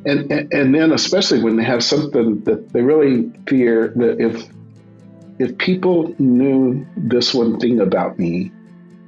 And then especially when they have something that they really fear that if people knew this one thing about me,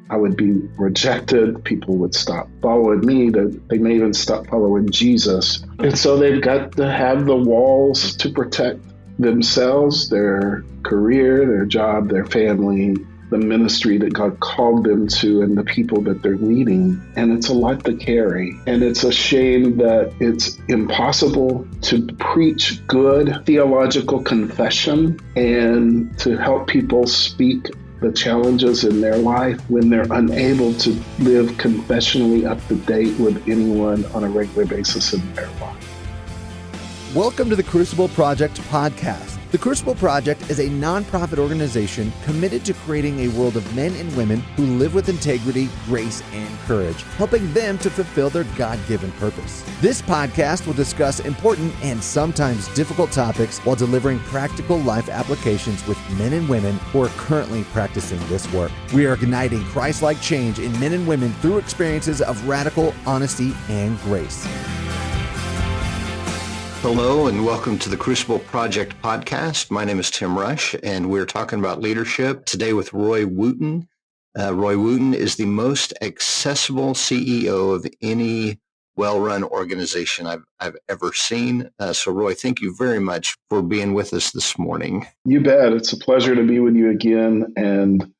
I would be rejected. People would stop following me. They may even stop following Jesus. And so they've got to have the walls to protect themselves, their career, their job, their family, the ministry that God called them to, and the people that they're leading. And it's a lot to carry. And it's a shame that it's impossible to preach good theological confession and to help people speak the challenges in their life when they're unable to live confessionally up to date with anyone on a regular basis in their life. Welcome to the Crucible Project podcast. The Crucible Project is a nonprofit organization committed to creating a world of men and women who live with integrity, grace, and courage, helping them to fulfill their God-given purpose. This podcast will discuss important and sometimes difficult topics while delivering practical life applications with men and women who are currently practicing this work. We are igniting Christ-like change in men and women through experiences of radical honesty and grace. Hello and welcome to the Crucible Project podcast. My name is Tim Rush and we're talking about leadership today with Roy Wooten. Roy Wooten is the most accessible CEO of any well-run organization I've ever seen. So Roy, thank you very much for being with us this morning. You bet. It's a pleasure to be with you again, and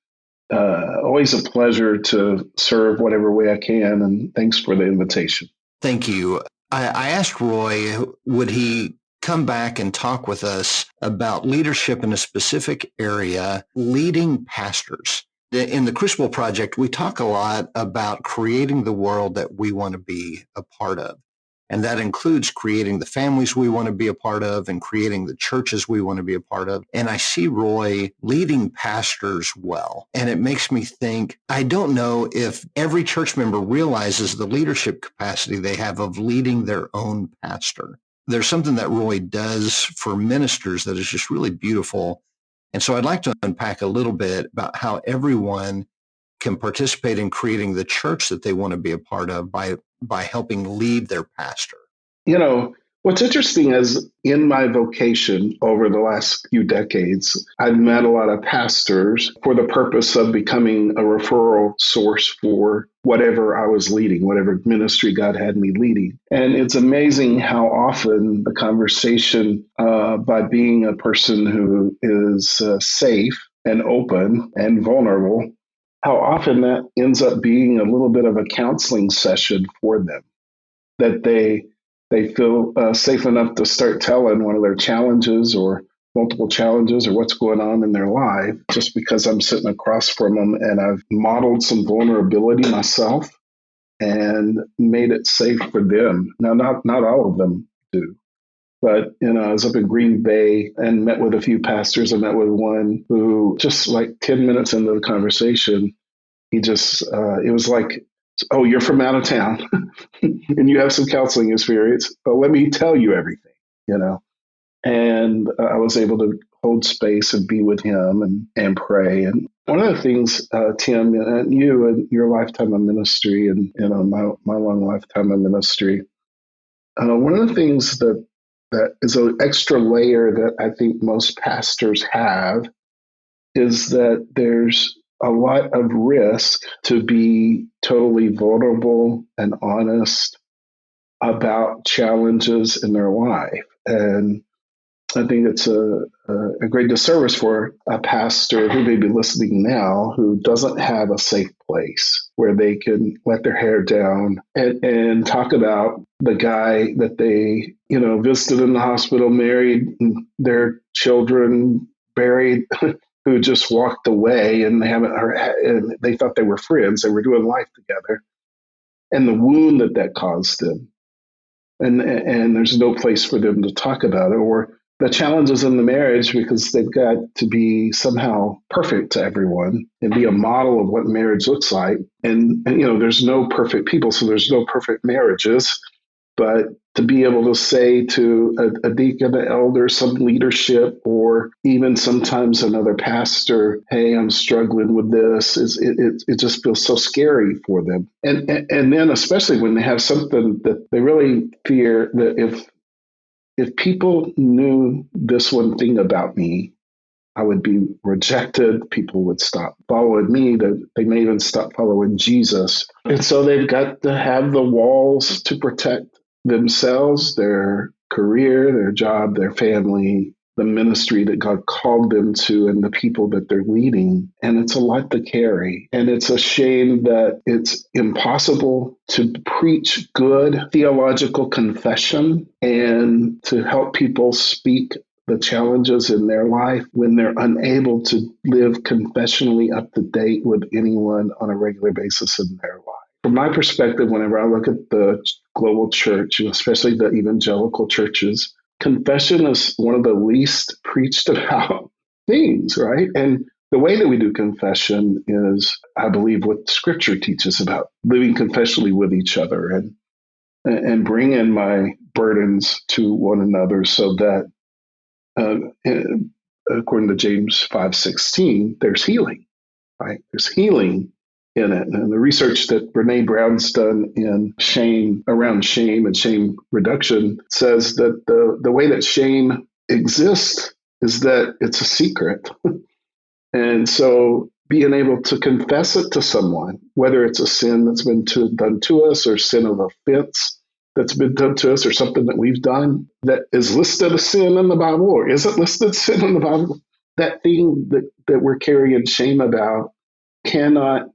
always a pleasure to serve whatever way I can. And thanks for the invitation. Thank you. I asked Roy, would he come back and talk with us about leadership in a specific area, leading pastors. In the Crucible Project, we talk a lot about creating the world that we want to be a part of. And that includes creating the families we want to be a part of and creating the churches we want to be a part of. And I see Roy leading pastors well. And it makes me think, I don't know if every church member realizes the leadership capacity they have of leading their own pastor. There's something that Roy does for ministers that is just really beautiful. And so I'd like to unpack a little bit about how everyone can participate in creating the church that they want to be a part of by helping lead their pastor. You know, what's interesting is in my vocation over the last few decades, I've met a lot of pastors for the purpose of becoming a referral source for whatever I was leading, whatever ministry God had me leading. And it's amazing how often the conversation by being a person who is safe and open and vulnerable, how often that ends up being a little bit of a counseling session for them, that they feel safe enough to start telling one of their challenges or multiple challenges or what's going on in their life, just because I'm sitting across from them and I've modeled some vulnerability myself and made it safe for them. Now, not all of them do. But, I was up in Green Bay and met with a few pastors. I met with one who just like 10 minutes into the conversation, he just, it was like, oh, you're from out of town and you have some counseling experience. But let me tell you everything, And I was able to hold space and be with him and pray. And one of the things, Tim, and you and your lifetime of ministry and, my long lifetime of ministry, one of the things that is an extra layer that I think most pastors have is that there's a lot of risk to be totally vulnerable and honest about challenges in their life. And I think it's a great disservice for a pastor who may be listening now who doesn't have a safe place where they can let their hair down and talk about the guy that they, visited in the hospital, married, their children buried, who just walked away and and they thought they were friends. They were doing life together, and the wound that caused them. And there's no place for them to talk about it, or the challenges in the marriage because they've got to be somehow perfect to everyone and be a model of what marriage looks like. And there's no perfect people, so there's no perfect marriages. But to be able to say to a deacon, an elder, some leadership, or even sometimes another pastor, "Hey, I'm struggling with this," it just feels so scary for them. And then especially when they have something that they really fear that if people knew this one thing about me, I would be rejected. People would stop following me. They may even stop following Jesus. And so they've got to have the walls to protect themselves, their career, their job, their family, the ministry that God called them to, and the people that they're leading. And it's a lot to carry. And it's a shame that it's impossible to preach good theological confession and to help people speak the challenges in their life when they're unable to live confessionally up to date with anyone on a regular basis in their life. From my perspective, whenever I look at the global church, especially the evangelical churches, confession is one of the least preached about things, right? And the way that we do confession is, I believe, what Scripture teaches about living confessionally with each other and bringing my burdens to one another so that uh, according to James 5:16, there's healing, right? There's healing in it. And the research that Brene Brown's done in shame, around shame and shame reduction, says that the way that shame exists is that it's a secret. And so being able to confess it to someone, whether it's a sin that's been done to us or sin of offense that's been done to us or something that we've done that is listed as sin in the Bible or isn't listed as sin in the Bible, that thing that we're carrying shame about cannot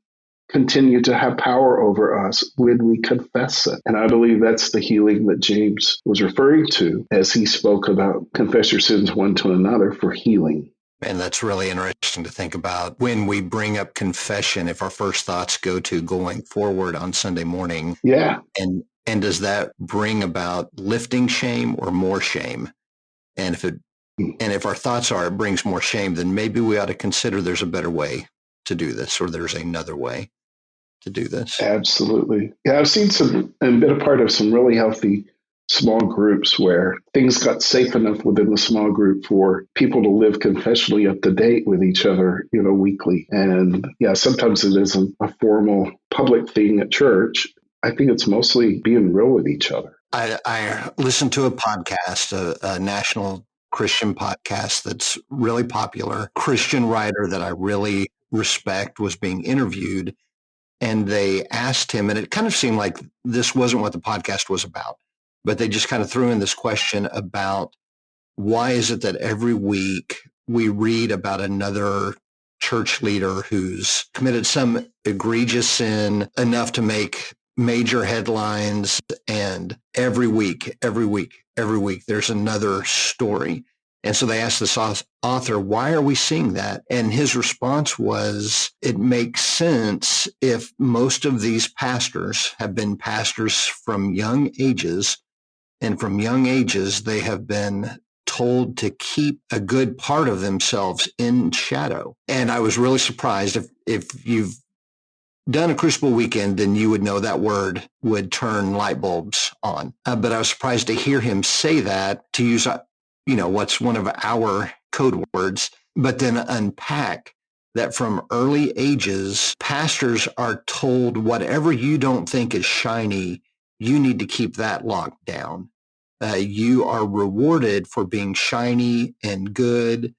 continue to have power over us when we confess it. And I believe that's the healing that James was referring to as he spoke about confess your sins one to another for healing. And that's really interesting to think about when we bring up confession, if our first thoughts go to going forward on Sunday morning. Yeah. And does that bring about lifting shame or more shame? And if our thoughts are it brings more shame, then maybe we ought to consider there's a better way to do this, or there's another way to do this. Absolutely. Yeah, I've seen some and been a part of some really healthy small groups where things got safe enough within the small group for people to live confessionally up to date with each other, weekly. And yeah, sometimes it isn't a formal public thing at church. I think it's mostly being real with each other. I listened to a podcast, a national Christian podcast that's really popular. Christian writer that I really respect was being interviewed, and they asked him, and it kind of seemed like this wasn't what the podcast was about, but they just kind of threw in this question about why is it that every week we read about another church leader who's committed some egregious sin enough to make major headlines, and every week, there's another story. And so they asked this author, why are we seeing that? And his response was, it makes sense if most of these pastors have been pastors from young ages, and from young ages, they have been told to keep a good part of themselves in shadow. And I was really surprised. If you've done a Crucible weekend, then you would know that word would turn light bulbs on. But I was surprised to hear him say that, to use, what's one of our code words, but then unpack that from early ages, pastors are told whatever you don't think is shiny, you need to keep that locked down. You are rewarded for being shiny and good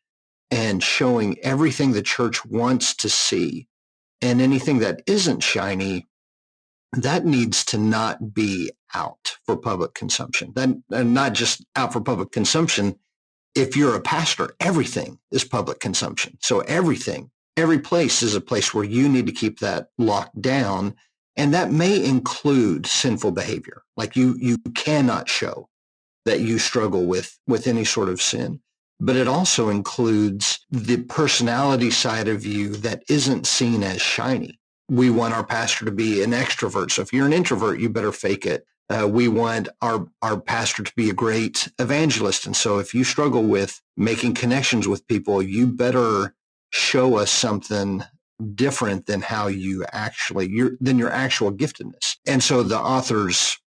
and showing everything the church wants to see. And anything that isn't shiny, that needs to not be out for public consumption. Then, not just out for public consumption. If you're a pastor, everything is public consumption. So every place is a place where you need to keep that locked down. And that may include sinful behavior. Like you cannot show that you struggle with any sort of sin. But it also includes the personality side of you that isn't seen as shiny. We want our pastor to be an extrovert. So if you're an introvert, you better fake it. We want our pastor to be a great evangelist. And so if you struggle with making connections with people, you better show us something different than how you than your actual giftedness. And so the author's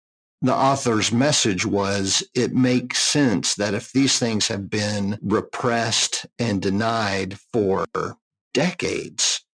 The author's message was, it makes sense that if these things have been repressed and denied for decades,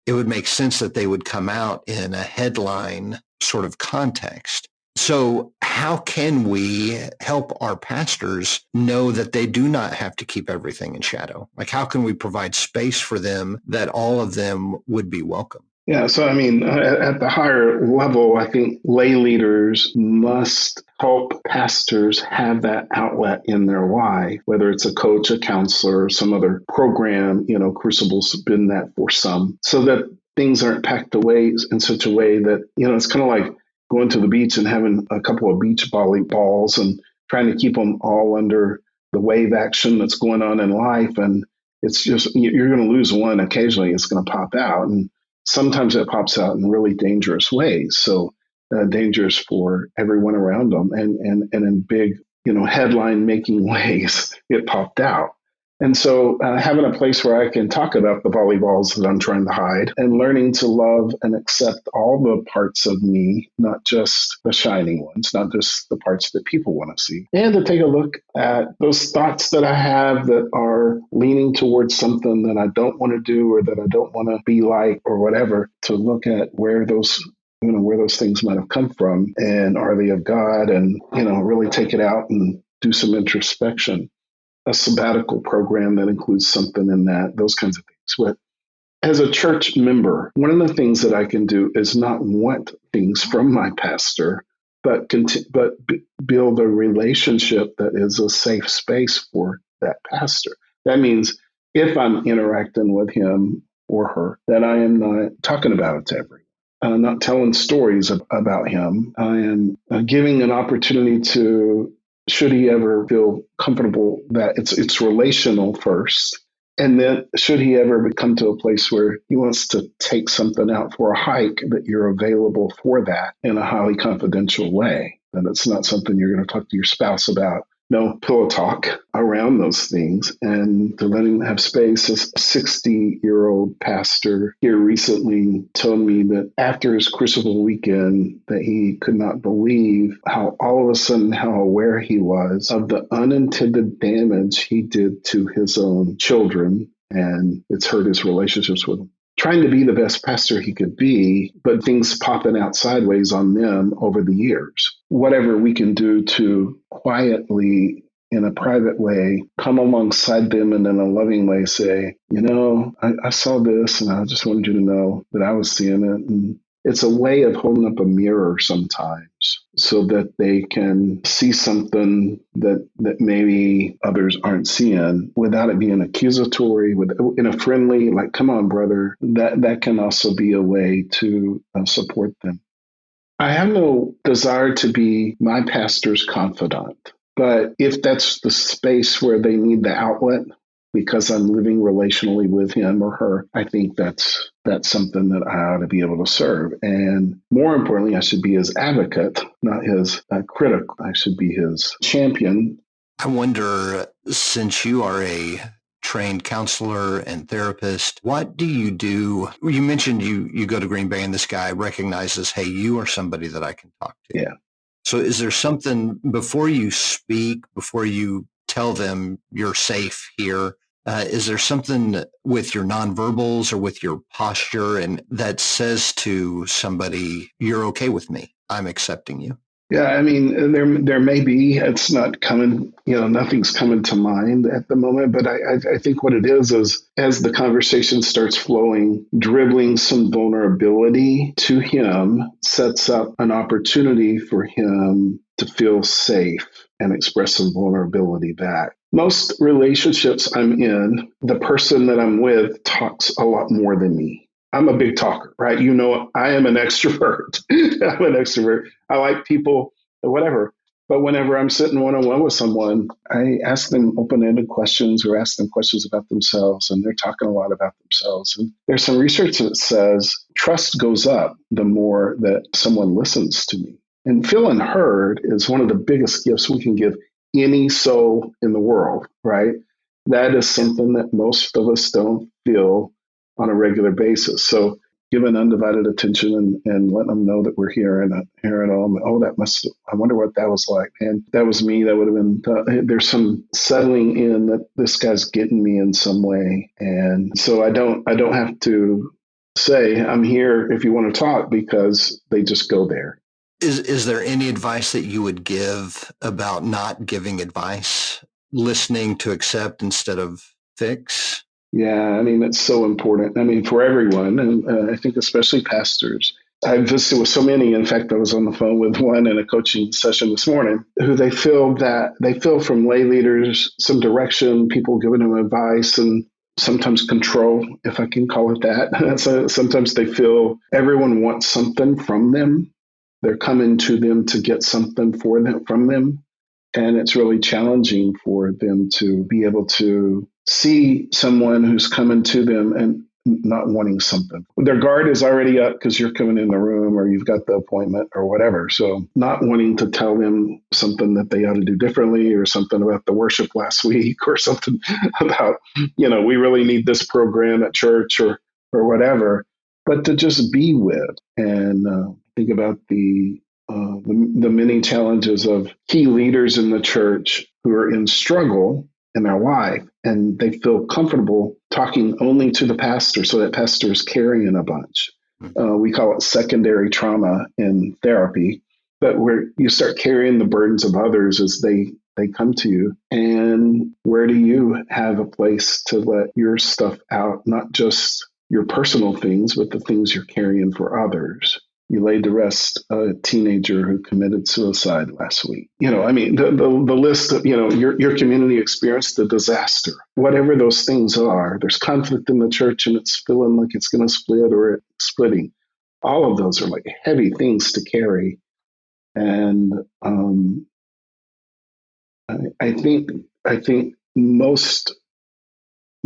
it would make sense that they would come out in a headline sort of context. So how can we help our pastors know that they do not have to keep everything in shadow? Like, how can we provide space for them that all of them would be welcome? Yeah, so I mean, at the higher level, I think lay leaders must help pastors have that outlet in their life, whether it's a coach, a counselor, or some other program. Crucible's been that for some, so that things aren't packed away in such a way that, it's kind of like going to the beach and having a couple of beach volleyballs and trying to keep them all under the wave action that's going on in life. And it's just, you're going to lose one occasionally, it's going to pop out. And sometimes it pops out in really dangerous ways. So dangerous for everyone around them, and in big, headline making ways, it popped out. And so having a place where I can talk about the volleyballs that I'm trying to hide, and learning to love and accept all the parts of me, not just the shining ones, not just the parts that people want to see, and to take a look at those thoughts that I have that are leaning towards something that I don't want to do or that I don't want to be like or whatever, to look at where those things might have come from, and are they of God, and really take it out and do some introspection. A sabbatical program that includes something in that, those kinds of things. But as a church member, one of the things that I can do is not want things from my pastor, but build a relationship that is a safe space for that pastor. That means if I'm interacting with him or her, that I am not talking about it to everyone. I'm not telling stories about him. I am giving an opportunity to, should he ever feel comfortable, that it's relational first. And then should he ever come to a place where he wants to take something out for a hike, that you're available for that in a highly confidential way. And it's not something you're going to talk to your spouse about. No pillow talk around those things, and to let him have space. A 60-year-old pastor here recently told me that after his Crucible weekend, that he could not believe how all of a sudden how aware he was of the unintended damage he did to his own children, and it's hurt his relationships with them. Trying to be the best pastor he could be, but things popping out sideways on them over the years. Whatever we can do to quietly, in a private way, come alongside them and in a loving way say, I saw this and I just wanted you to know that I was seeing it. And it's a way of holding up a mirror sometimes so that they can see something that maybe others aren't seeing, without it being accusatory, in a friendly, like, come on, brother. That can also be a way to support them. I have no desire to be my pastor's confidant, but if that's the space where they need the outlet, because I'm living relationally with him or her, I think that's something that I ought to be able to serve. And more importantly, I should be his advocate, not his critic. I should be his champion. I wonder, since you are a trained counselor and therapist, what do you do? You mentioned you go to Green Bay and this guy recognizes, hey, you are somebody that I can talk to. Yeah. So is there something, before you speak, before you tell them you're safe here, is there something with your nonverbals or with your posture and that says to somebody, you're okay with me, I'm accepting you? Yeah, I mean, there may be. It's not coming, nothing's coming to mind at the moment. But I think what it is as the conversation starts flowing, dribbling some vulnerability to him sets up an opportunity for him to feel safe and express some vulnerability back. Most relationships I'm in, the person that I'm with talks a lot more than me. I'm a big talker, right? I am an extrovert. I'm an extrovert. I like people, whatever. But whenever I'm sitting one-on-one with someone, I ask them open-ended questions or ask them questions about themselves, and they're talking a lot about themselves. And there's some research that says trust goes up the more that someone listens to me. And feeling heard is one of the biggest gifts we can give any soul in the world, right? That is something that most of us don't feel on a regular basis. So giving undivided attention and letting them know that we're here and hearing them. Oh, I wonder what that was like. And that was me. That would have been, there's some settling in that this guy's getting me in some way. And so I don't have to say, I'm here if you want to talk, because they just go there. Is there any advice that you would give about not giving advice, listening to accept instead of fix? Yeah, I mean, it's so important. I mean, for everyone, and I think especially pastors. I've visited with so many. In fact, I was on the phone with one in a coaching session this morning who they feel from lay leaders some direction, people giving them advice and sometimes control, if I can call it that. So sometimes they feel everyone wants something from them. They're coming to them to get something from them. And it's really challenging for them to be able to see someone who's coming to them and not wanting something. Their guard is already up because you're coming in the room or you've got the appointment or whatever. So not wanting to tell them something that they ought to do differently, or something about the worship last week, or something about, we really need this program at church or whatever, but to just be with and think about the many challenges of key leaders in the church who are in struggle in their life, and they feel comfortable talking only to the pastor, so that pastor is carrying a bunch. We call it secondary trauma in therapy, but where you start carrying the burdens of others as they come to you. And where do you have a place to let your stuff out, not just your personal things, but the things you're carrying for others? You laid to rest a teenager who committed suicide last week. The list of, your community experienced a disaster. Whatever those things are, there's conflict in the church and it's feeling like it's going to split or it's splitting. All of those are like heavy things to carry. And I think most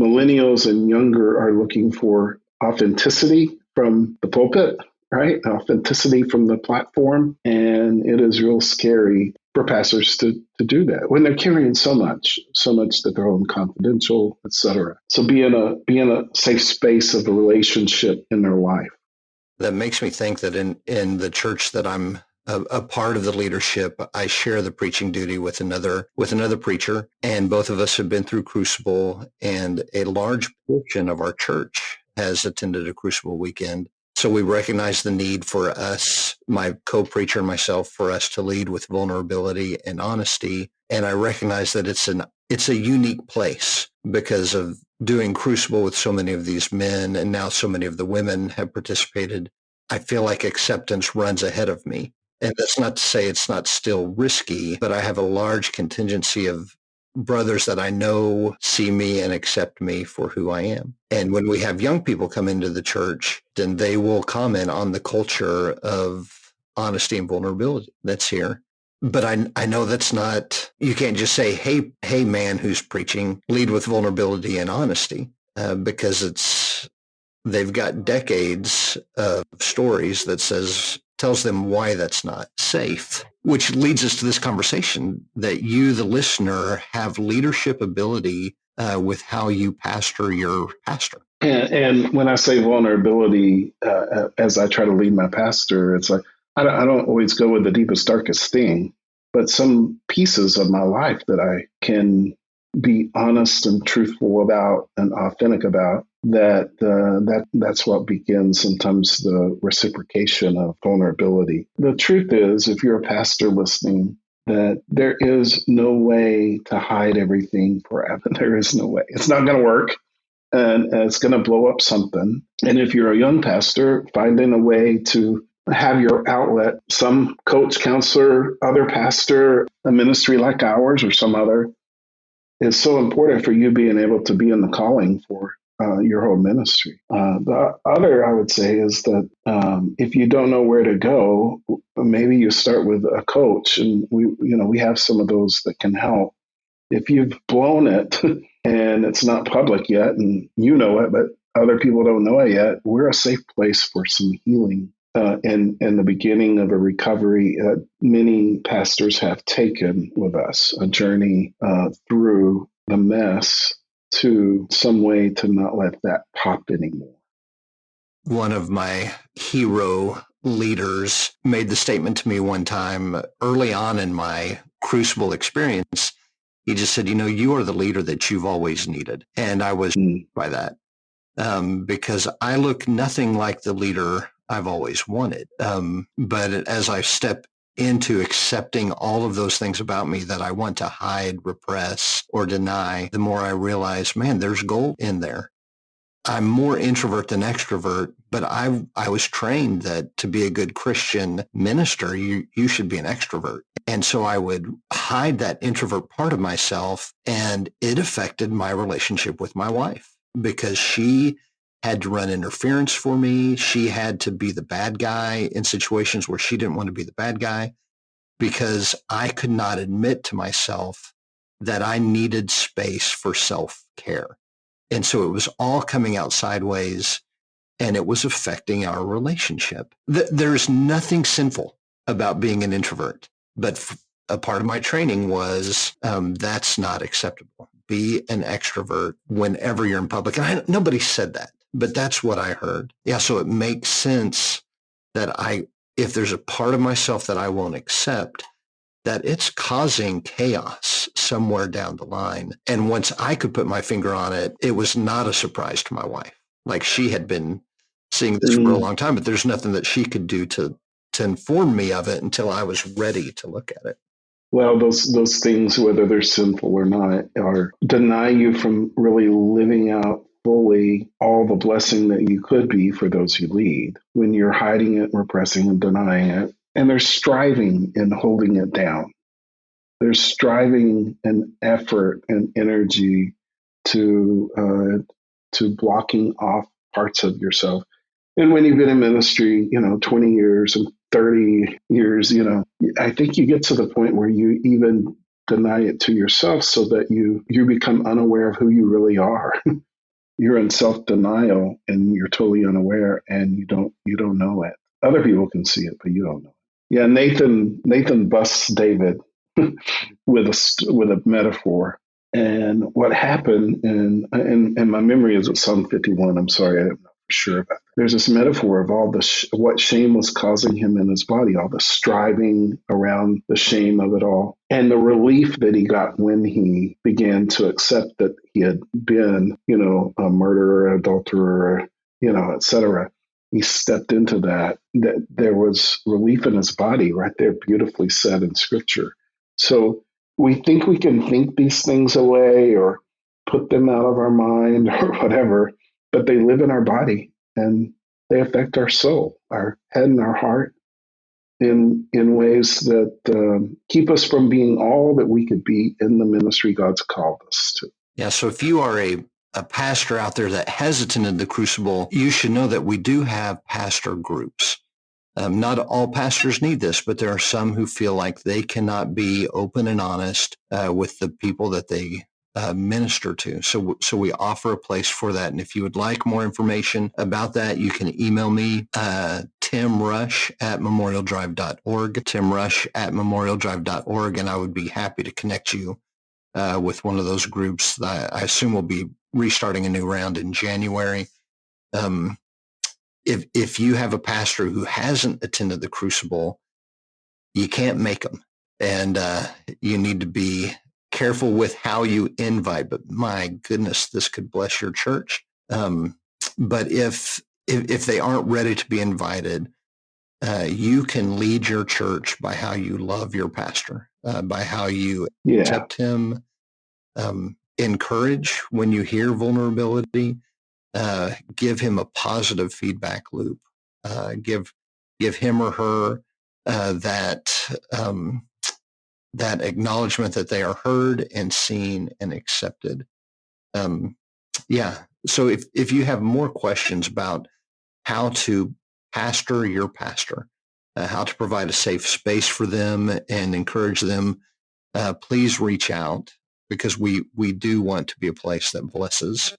millennials and younger are looking for authenticity from the pulpit, right? Authenticity from the platform. And it is real scary for pastors to do that when they're carrying so much that they're holding confidential, et cetera. So be in a safe space of a relationship in their life. That makes me think that in the church that I'm a part of the leadership, I share the preaching duty with another preacher, and both of us have been through Crucible, and a large portion of our church has attended a Crucible weekend. So we recognize the need for us, my co-preacher and myself, for us to lead with vulnerability and honesty. And I recognize that it's a unique place because of doing Crucible with so many of these men, and now so many of the women have participated. I feel like acceptance runs ahead of me. And that's not to say it's not still risky, but I have a large contingency of brothers that I know see me and accept me for who I am. And when we have young people come into the church, then they will comment on the culture of honesty and vulnerability that's here. But I know that's not, you can't just say, hey, man who's preaching, lead with vulnerability and honesty, because they've got decades of stories that tells them why that's not safe, which leads us to this conversation that you, the listener, have leadership ability with how you pastor your pastor. And when I say vulnerability, as I try to lead my pastor, it's like, I don't always go with the deepest, darkest thing, but some pieces of my life that I can be honest and truthful about and authentic about, that's what begins sometimes the reciprocation of vulnerability. The truth is, if you're a pastor listening, that there is no way to hide everything forever. There is no way. It's not going to work. And it's going to blow up something. And if you're a young pastor, finding a way to have your outlet, some coach, counselor, other pastor, a ministry like ours or some other, is so important for you being able to be in the calling for your whole ministry. The other, I would say, is that if you don't know where to go, maybe you start with a coach, and we have some of those that can help. If you've blown it and it's not public yet, and you know it, but other people don't know it yet, we're a safe place for some healing. And the beginning of a recovery many pastors have taken with us, a journey through the mess to some way to not let that pop anymore. One of my hero leaders made the statement to me one time early on in my Crucible experience. He just said, you are the leader that you've always needed. And I was by that because I look nothing like the leader I've always wanted. But as I step into accepting all of those things about me that I want to hide, repress, or deny, the more I realize, man, there's gold in there. I'm more introvert than extrovert, but I was trained that to be a good Christian minister, you should be an extrovert. And so I would hide that introvert part of myself, and it affected my relationship with my wife because she had to run interference for me. She had to be the bad guy in situations where she didn't want to be the bad guy because I could not admit to myself that I needed space for self-care. And so it was all coming out sideways, and it was affecting our relationship. There's nothing sinful about being an introvert, but a part of my training was that's not acceptable. Be an extrovert whenever you're in public. And nobody said that, but that's what I heard. Yeah, so it makes sense that if there's a part of myself that I won't accept, that it's causing chaos somewhere down the line. And once I could put my finger on it, it was not a surprise to my wife. Like, she had been seeing this for a long time, but there's nothing that she could do to inform me of it until I was ready to look at it. Well, those things, whether they're sinful or not, are deny you from really living out fully all the blessing that you could be for those you lead when you're hiding it, repressing and denying it. And there's striving in holding it down. There's striving and effort and energy to blocking off parts of yourself. And when you've been in ministry, 20 years and 30 years, I think you get to the point where you even deny it to yourself so that you become unaware of who you really are. You're in self-denial and you're totally unaware, and you don't know it. Other people can see it, but you don't know it. Yeah, Nathan busts David with a metaphor. And what happened, and my memory is at Psalm 51. I'm sorry, I'm not sure about that. There's this metaphor of all the what shame was causing him in his body, all the striving around the shame of it all, and the relief that he got when he began to accept that he had been, a murderer, adulterer, etc. He stepped into that there was relief in his body right there, beautifully said in Scripture. So we think we can think these things away or put them out of our mind or whatever, but they live in our body and they affect our soul, our head and our heart in ways that keep us from being all that we could be in the ministry God's called us to. Yeah, so if you are a pastor out there that has attended the Crucible, you should know that we do have pastor groups. Not all pastors need this, but there are some who feel like they cannot be open and honest with the people that they minister to. So we offer a place for that. And if you would like more information about that, you can email me, timrush@memorialdrive.org, timrush@memorialdrive.org, and I would be happy to connect you with one of those groups. I assume we'll be restarting a new round in January. If you have a pastor who hasn't attended the Crucible, you can't make them. And you need to be careful with how you invite. But my goodness, this could bless your church. But if they aren't ready to be invited, you can lead your church by how you love your pastor, by how you accept him, encourage when you hear vulnerability. Give him a positive feedback loop. Give him or her that acknowledgement that they are heard and seen and accepted. So if you have more questions about how to pastor your pastor, how to provide a safe space for them and encourage them, please reach out, because we do want to be a place that blesses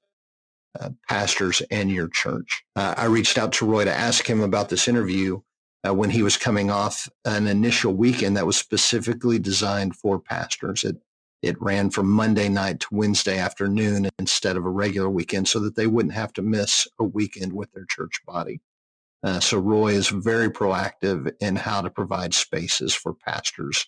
pastors and your church. I reached out to Roy to ask him about this interview when he was coming off an initial weekend that was specifically designed for pastors. it ran from Monday night to Wednesday afternoon instead of a regular weekend so that they wouldn't have to miss a weekend with their church body. So Roy is very proactive in how to provide spaces for pastors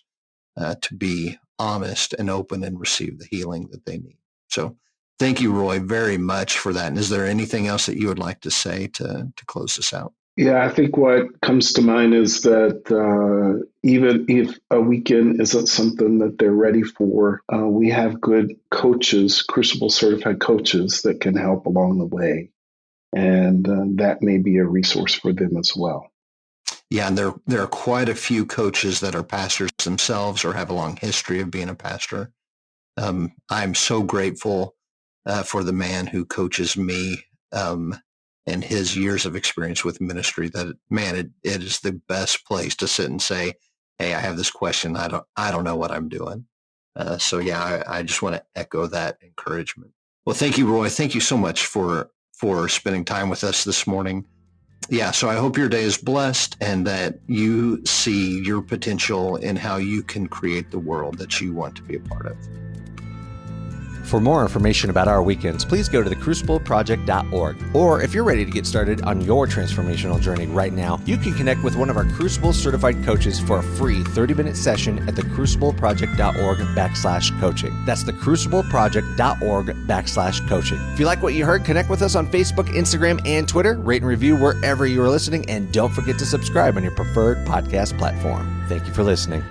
to be honest and open and receive the healing that they need. So thank you, Roy, very much for that. And is there anything else that you would like to say to close this out? Yeah, I think what comes to mind is that even if a weekend isn't something that they're ready for, we have good coaches, Crucible certified coaches that can help along the way. And that may be a resource for them as well. Yeah, and there are quite a few coaches that are pastors themselves or have a long history of being a pastor. I'm so grateful for the man who coaches me and his years of experience with ministry. That man, it is the best place to sit and say, "Hey, I have this question. I don't know what I'm doing." So yeah, I just want to echo that encouragement. Well, thank you, Roy. Thank you so much for spending time with us this morning. Yeah, so I hope your day is blessed and that you see your potential in how you can create the world that you want to be a part of. For more information about our weekends, please go to thecrucibleproject.org. Or if you're ready to get started on your transformational journey right now, you can connect with one of our Crucible certified coaches for a free 30-minute session at thecrucibleproject.org/coaching. That's thecrucibleproject.org/coaching. If you like what you heard, connect with us on Facebook, Instagram, and Twitter. Rate and review wherever you are listening, and don't forget to subscribe on your preferred podcast platform. Thank you for listening.